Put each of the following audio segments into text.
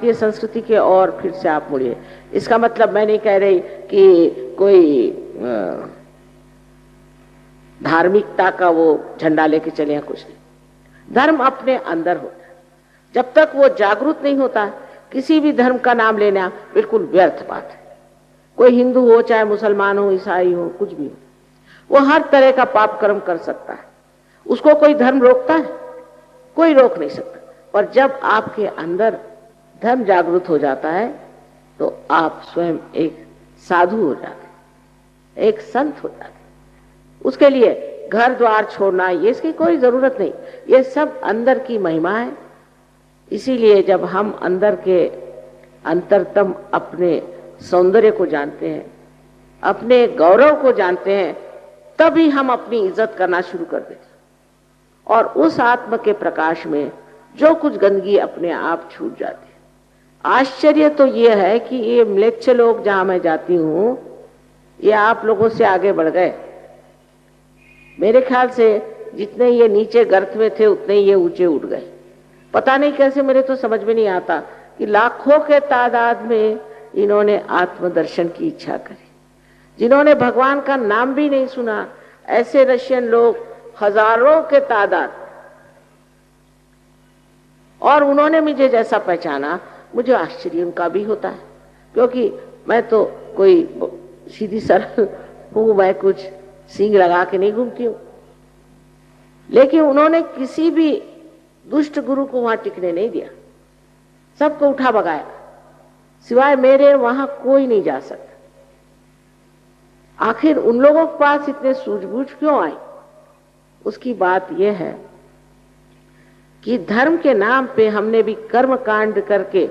भारतीय संस्कृति के और फिर से आप मुड़िए। इसका मतलब मैं नहीं कह रही कि कोई धार्मिकता का वो झंडा लेके चले, कुछ नहीं। धर्म अपने अंदर होता है। जब तक वो जागरूक नहीं होता, किसी भी धर्म का नाम लेना बिल्कुल व्यर्थ बात है। कोई हिंदू हो, चाहे मुसलमान हो, ईसाई हो, कुछ भी हो, वो हर तरह का पाप कर्म कर सकता है। उसको कोई धर्म रोकता है? कोई रोक नहीं सकता। और जब आपके अंदर धर्म जागृत हो जाता है तो आप स्वयं एक साधु हो जाते, एक संत हो जाते। उसके लिए घर द्वार छोड़ना, ये इसकी कोई जरूरत नहीं। ये सब अंदर की महिमा है। इसीलिए जब हम अंदर के अंतरतम अपने सौंदर्य को जानते हैं, अपने गौरव को जानते हैं, तभी हम अपनी इज्जत करना शुरू कर देते हैं। और उस आत्म के प्रकाश में जो कुछ गंदगी अपने आप छूट जाती है। आश्चर्य तो ये है कि ये म्लेच्छ लोग जहां मैं जाती हूं, ये आप लोगों से आगे बढ़ गए। मेरे ख्याल से जितने ये नीचे गर्त में थे उतने ये ऊंचे उठ गए। पता नहीं कैसे, मेरे तो समझ में नहीं आता कि लाखों के तादाद में इन्होंने आत्मदर्शन की इच्छा करी। जिन्होंने भगवान का नाम भी नहीं सुना, ऐसे रशियन लोग हजारों के तादाद, और उन्होंने मुझे जैसा पहचाना, मुझे आश्चर्य उनका भी होता है। क्योंकि मैं तो कोई सीधी सरल हूं, मैं कुछ सींग लगा के नहीं घूमती हूं। लेकिन उन्होंने किसी भी दुष्ट गुरु को वहां टिकने नहीं दिया, सबको उठा भगाया। सिवाय मेरे वहां कोई नहीं जा सकता। आखिर उन लोगों के पास इतने सूझबूझ क्यों आई? उसकी बात यह है कि धर्म के नाम पे हमने भी कर्म कांड करके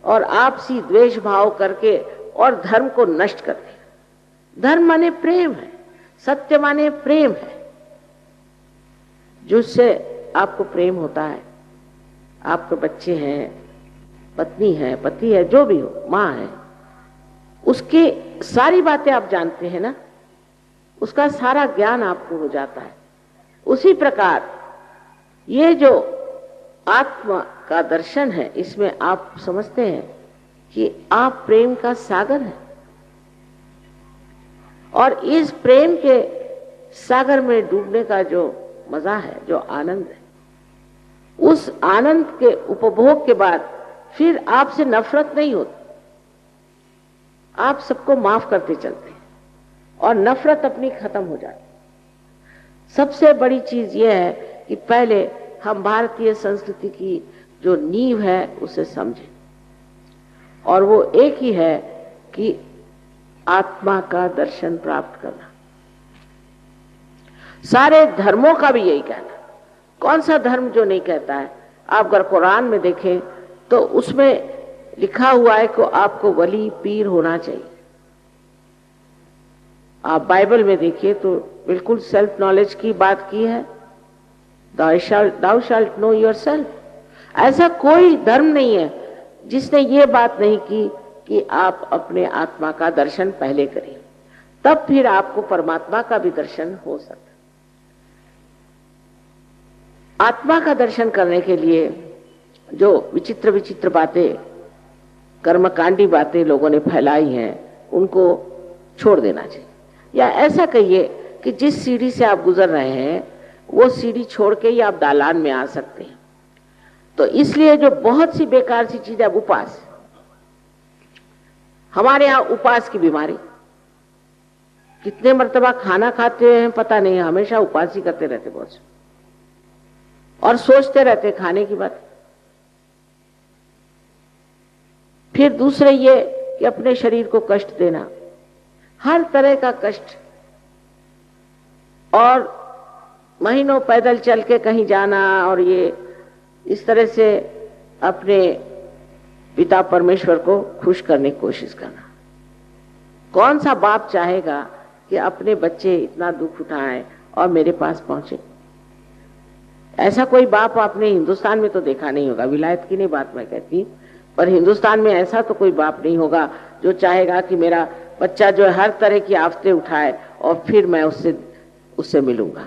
और आपसी द्वेष भाव करके और धर्म को नष्ट कर दिया। धर्म माने प्रेम है, सत्य माने प्रेम है। जिससे आपको प्रेम होता है, आपके बच्चे हैं, पत्नी है, पति है, जो भी हो, माँ है, उसकी सारी बातें आप जानते हैं ना, उसका सारा ज्ञान आपको हो जाता है। उसी प्रकार ये जो आत्मा का दर्शन है, इसमें आप समझते हैं कि आप प्रेम का सागर हैं। और इस प्रेम के सागर में डूबने का जो मजा है, जो आनंद है, उस आनंद के उपभोग के बाद फिर आपसे नफरत नहीं होती। आप सबको माफ करते चलते हैं और नफरत अपनी खत्म हो जाती है। सबसे बड़ी चीज यह है कि पहले हम भारतीय संस्कृति की जो नींव है उसे समझें, और वो एक ही है कि आत्मा का दर्शन प्राप्त करना। सारे धर्मों का भी यही कहना। कौन सा धर्म जो नहीं कहता है? आप अगर कुरान में देखें तो उसमें लिखा हुआ है कि आपको वली पीर होना चाहिए। आप बाइबल में देखिए तो बिल्कुल सेल्फ नॉलेज की बात की है, thou shalt know yourself। ऐसा कोई धर्म नहीं है जिसने ये बात नहीं की कि आप अपने आत्मा का दर्शन पहले करें, तब फिर आपको परमात्मा का भी दर्शन हो सकता है। आत्मा का दर्शन करने के लिए जो विचित्र विचित्र बातें, कर्मकांडी बातें लोगों ने फैलाई हैं, उनको छोड़ देना चाहिए। या ऐसा कहिए कि जिस सीढ़ी से आप गुजर रहे हैं वो सीढ़ी छोड़ के ही आप दालान में आ सकते हैं। तो इसलिए जो बहुत सी बेकार सी चीज है, उपवास, हमारे यहां उपवास की बीमारी, कितने मर्तबा खाना खाते हैं पता नहीं, हमेशा उपवास ही करते रहते बहुत से, और सोचते रहते खाने की बात। फिर दूसरे ये कि अपने शरीर को कष्ट देना, हर तरह का कष्ट, और महीनों पैदल चल के कहीं जाना, और ये इस तरह से अपने पिता परमेश्वर को खुश करने की कोशिश करना। कौन सा बाप चाहेगा कि अपने बच्चे इतना दुख उठाएं और मेरे पास पहुंचे? ऐसा कोई बाप आपने हिंदुस्तान में तो देखा नहीं होगा, विलायत की नहीं बात मैं कहती, पर हिंदुस्तान में ऐसा तो कोई बाप नहीं होगा जो चाहेगा कि मेरा बच्चा जो है हर तरह की आफतें उठाए और फिर मैं उससे मिलूंगा।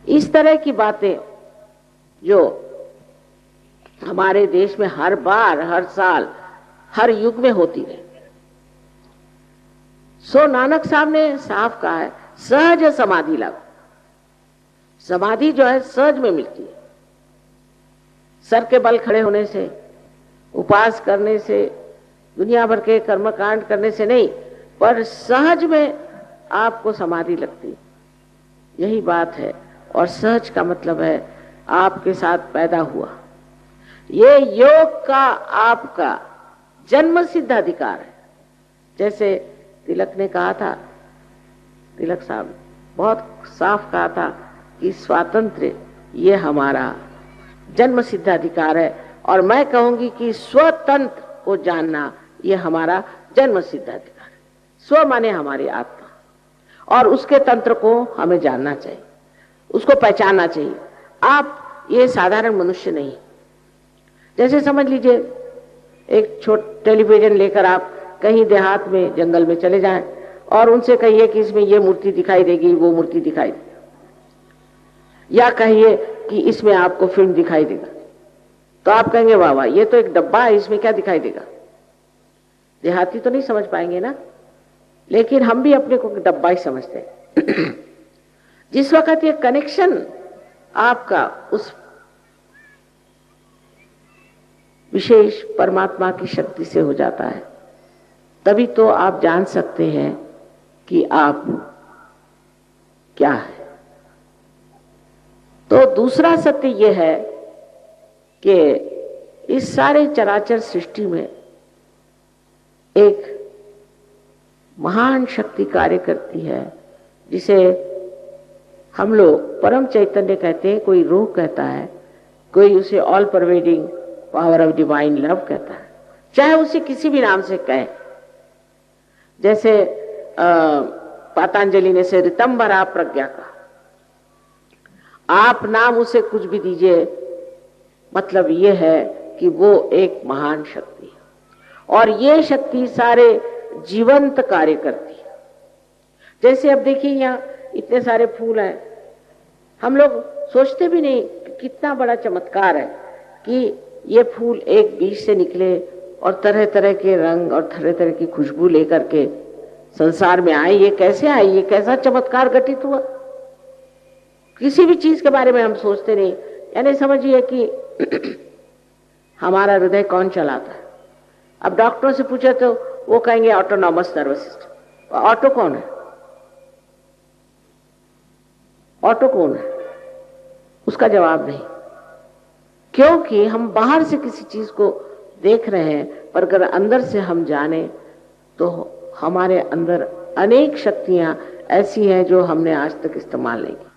इस तरह की बातें जो हमारे देश में हर बार, हर साल, हर युग में होती रहे। सो नानक साहब ने साफ कहा है, सहज समाधि लाओ। समाधि जो है सहज में मिलती है, सर के बल खड़े होने से, उपवास करने से, दुनिया भर के कर्मकांड करने से नहीं, पर सहज में आपको समाधि लगती है। यही बात है। और सहज का मतलब है आपके साथ पैदा हुआ। ये योग का आपका जन्म सिद्ध अधिकार है। जैसे तिलक ने कहा था, तिलक साहब बहुत साफ कहा था कि स्वातंत्र्य ये हमारा जन्म सिद्ध अधिकार है। और मैं कहूंगी कि स्वतंत्र को जानना ये हमारा जन्म सिद्ध अधिकार है। स्व माने हमारी आत्मा, और उसके तंत्र को हमें जानना चाहिए, उसको पहचानना चाहिए। आप ये साधारण मनुष्य नहीं। जैसे समझ लीजिए एक छोटा टेलीविजन लेकर आप कहीं देहात में, जंगल में चले जाएं और उनसे कहिए कि इसमें ये मूर्ति दिखाई देगी, वो मूर्ति दिखाई देगी, या कहिए कि इसमें आपको फिल्म दिखाई देगा, तो आप कहेंगे वाह वाह, ये तो एक डब्बा है, इसमें क्या दिखाई देगा। देहाती तो नहीं समझ पाएंगे ना, लेकिन हम भी अपने को डब्बा ही समझते हैं। जिस वक्त ये कनेक्शन आपका उस विशेष परमात्मा की शक्ति से हो जाता है, तभी तो आप जान सकते हैं कि आप क्या है। तो दूसरा सत्य यह है कि इस सारे चराचर सृष्टि में एक महान शक्ति कार्य करती है, जिसे हम लोग परम चैतन्य कहते हैं, कोई रूह कहता है, कोई उसे all pervading power of divine love कहता है, चाहे उसे किसी भी नाम से कहे। जैसे पतंजलि ने से ऋतंभरा प्रज्ञा का, आप नाम उसे कुछ भी दीजिए, मतलब ये है कि वो एक महान शक्ति है और ये शक्ति सारे जीवंत कार्य करती है। जैसे अब देखिए यहाँ इतने सारे फूल हैं, हम लोग सोचते भी नहीं कि कितना बड़ा चमत्कार है कि ये फूल एक बीज से निकले और तरह तरह के रंग और तरह तरह की खुशबू लेकर के संसार में आए। ये कैसे आए, ये कैसा चमत्कार घटित हुआ, किसी भी चीज के बारे में हम सोचते नहीं। यानी समझिए कि हमारा हृदय कौन चलाता है। अब डॉक्टरों से पूछे तो वो कहेंगे ऑटोनॉमस नर्वस सिस्टम। ऑटो कौन है, ऑटो कौन है, उसका जवाब नहीं, क्योंकि हम बाहर से किसी चीज को देख रहे हैं, पर अगर अंदर से हम जाने तो हमारे अंदर अनेक शक्तियां ऐसी हैं जो हमने आज तक इस्तेमाल नहीं की।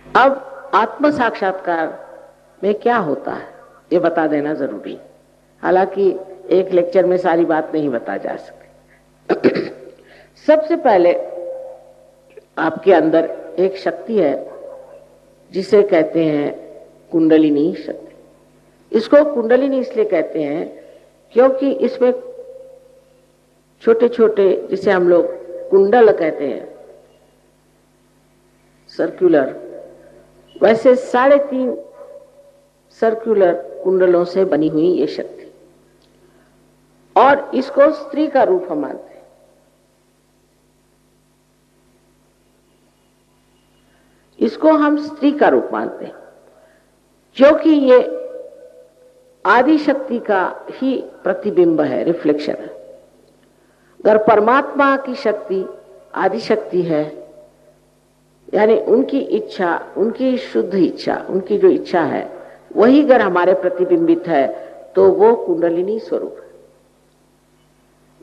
अब आत्म साक्षात्कार में क्या होता है ये बता देना जरूरी है। हालांकि एक लेक्चर में सारी बात नहीं बता जा सकती। सबसे पहले आपके अंदर एक शक्ति है जिसे कहते हैं कुंडलिनी शक्ति। इसको कुंडलिनी इसलिए कहते हैं क्योंकि इसमें छोटे छोटे, जिसे हम लोग कुंडल कहते हैं, सर्कुलर, वैसे 3.5 सर्कुलर कुंडलों से बनी हुई ये शक्ति, और इसको स्त्री का रूप हम मानते हैं। इसको हम स्त्री का रूप मानते हैं क्योंकि ये आदि शक्ति का ही प्रतिबिंब है, रिफ्लेक्शन है। अगर परमात्मा की शक्ति आदि शक्ति है, यानी उनकी इच्छा, उनकी शुद्ध इच्छा, उनकी जो इच्छा है वही अगर हमारे प्रतिबिंबित है तो वो कुंडलिनी स्वरूप है।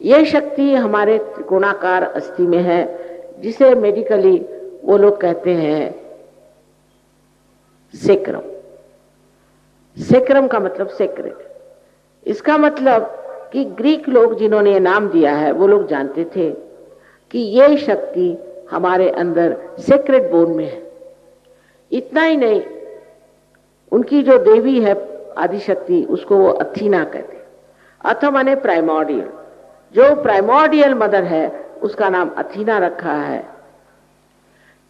ये शक्ति हमारे त्रिकोणाकार अस्थि में है, जिसे मेडिकली वो लोग कहते हैं सेक्रम। सेक्रम का मतलब सेक्रेट। इसका मतलब कि ग्रीक लोग जिन्होंने ये नाम दिया है वो लोग जानते थे कि ये शक्ति हमारे अंदर सेक्रेट बोन में है। इतना ही नहीं, उनकी जो देवी है आदिशक्ति, उसको वो अथीना कहते हैं। अथ माने प्राइमोर्डियल, जो प्राइमोर्डियल मदर है उसका नाम अथीना रखा है।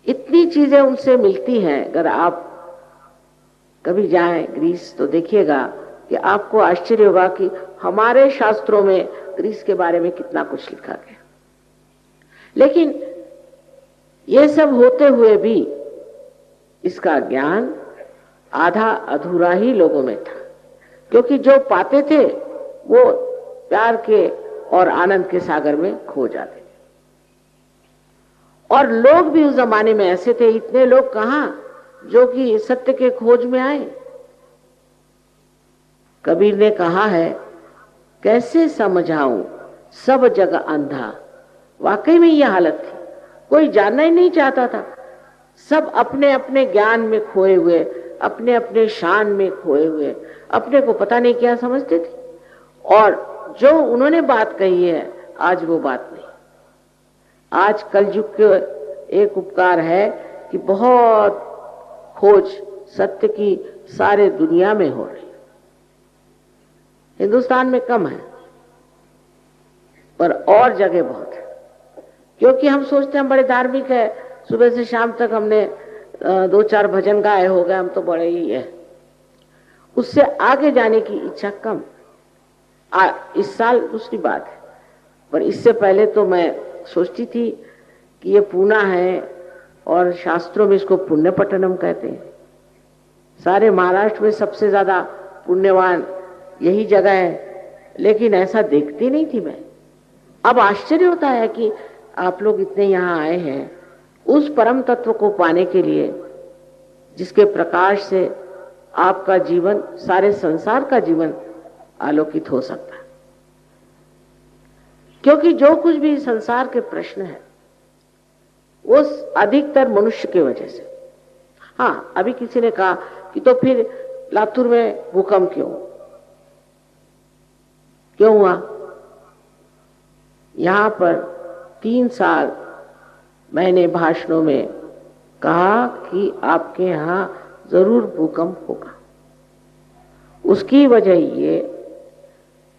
इतनी चीजें उनसे मिलती हैं। अगर आप कभी जाएं ग्रीस तो देखिएगा कि आपको आश्चर्य होगा कि हमारे शास्त्रों में ग्रीस के बारे में कितना कुछ लिखा गया। लेकिन ये सब होते हुए भी इसका ज्ञान आधा अधूरा ही लोगों में था, क्योंकि जो पाते थे वो प्यार के और आनंद के सागर में खो जाते थे। और लोग भी उस जमाने में ऐसे थे, इतने लोग कहां जो कि सत्य के खोज में आए। कबीर ने कहा है, कैसे समझाऊं सब जग अंधा। वाकई में यह हालत थी, कोई जानना ही नहीं चाहता था। सब अपने अपने ज्ञान में खोए हुए, अपने अपने शान में खोए हुए, अपने को पता नहीं क्या समझते थे। और जो उन्होंने बात कही है आज वो बात नहीं। आज कलयुग के एक उपकार है कि बहुत खोज सत्य की सारे दुनिया में हो रही। हिंदुस्तान में कम है पर और जगह बहुत है, क्योंकि हम सोचते हैं हम बड़े धार्मिक है, सुबह से शाम तक हमने 2-4 भजन गाए हो गए, हम तो बड़े ही है। उससे आगे जाने की इच्छा कम। इस साल दूसरी बात है, पर इससे पहले तो मैं सोचती थी कि ये पूना है और शास्त्रों में इसको पुण्य पट्टनम कहते हैं। सारे महाराष्ट्र में सबसे ज्यादा पुण्यवान यही जगह है, लेकिन ऐसा देखती नहीं थी मैं। अब आश्चर्य होता है कि आप लोग इतने यहाँ आए हैं उस परम तत्व को पाने के लिए जिसके प्रकाश से आपका जीवन, सारे संसार का जीवन आलोकित हो सकता है। क्योंकि जो कुछ भी संसार के प्रश्न है वो अधिकतर मनुष्य की वजह से। हाँ, अभी किसी ने कहा कि तो फिर लातूर में भूकंप क्यों हुआ? यहां पर 3 साल मैंने भाषणों में कहा कि आपके यहां जरूर भूकंप होगा। उसकी वजह ये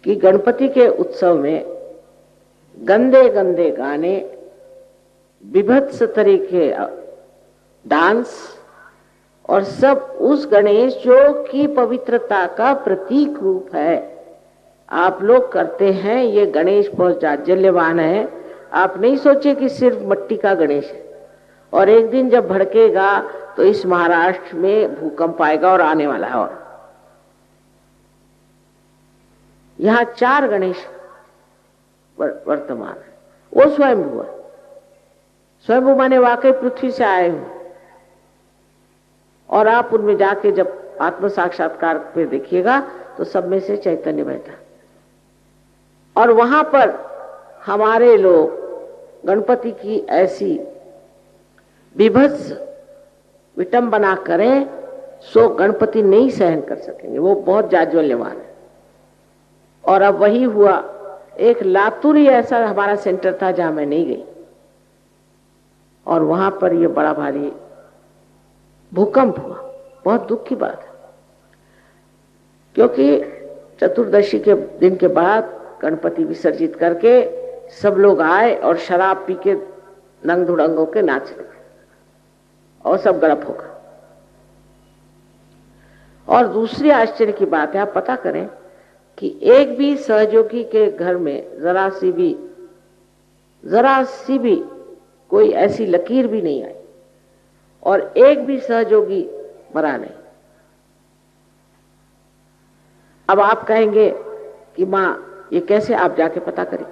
कि गणपति के उत्सव में गंदे गंदे गाने, विभत्स तरीके डांस और सब उस गणेश जो की पवित्रता का प्रतीक रूप है आप लोग करते हैं। ये गणेश बहुत जाज्वल्यवान है। आप नहीं सोचे कि सिर्फ मिट्टी का गणेश है, और एक दिन जब भड़केगा तो इस महाराष्ट्र में भूकंप आएगा और आने वाला है। और यहाँ 4 गणेश वर्तमान है, वो स्वयंभू है। स्वयंभू माने वाकई पृथ्वी से आए हो, और आप उनमें जाके जब आत्म साक्षात्कार पे देखिएगा तो सब में से चैतन्य बैठा। और वहां पर हमारे लोग गणपति की ऐसी विभत्स विटंबना करें सो गणपति नहीं सहन कर सकेंगे, वो बहुत जाज्वल्यवान है। और अब वही हुआ। एक लातूर ही ऐसा हमारा सेंटर था जहां मैं नहीं गई, और वहां पर ये बड़ा भारी भूकंप हुआ। बहुत दुख की बात है, क्योंकि चतुर्दशी के दिन के बाद गणपति विसर्जित करके सब लोग आए और शराब पी के नंग धुड़ंग होके नाच लगे और सब गड़प होगा। और दूसरी आश्चर्य की बात है, आप पता करें कि एक भी सहयोगी के घर में जरा सी भी कोई ऐसी लकीर भी नहीं आई, और एक भी सहयोगी मरा नहीं। अब आप कहेंगे कि मां ये कैसे? आप जाके पता करें।